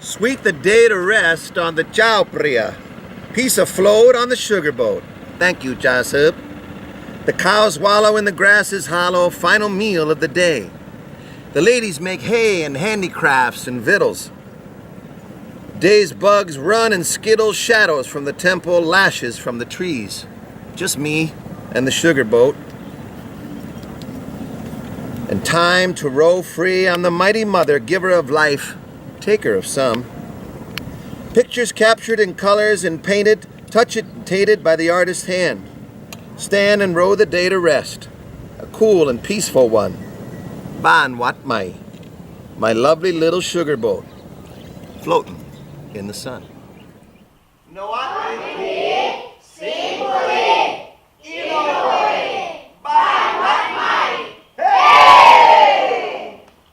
Sweet the day to rest on the Chowpria. Peace afloat on the sugar boat. Thank you, Jasup. The cows wallow in the grasses hollow, final meal of the day. The ladies make hay and handicrafts and victuals. Day's bugs run and skittle, shadows from the temple, lashes from the trees. Just me and the sugar boat. And time to row free on the mighty mother, giver of life, taker of some. Pictures captured in colors and painted, touch it and tated by the artist's hand. Stand and row the day to rest, a cool and peaceful one. Ban Wat Mai, my lovely little sugar boat, floating in the sun.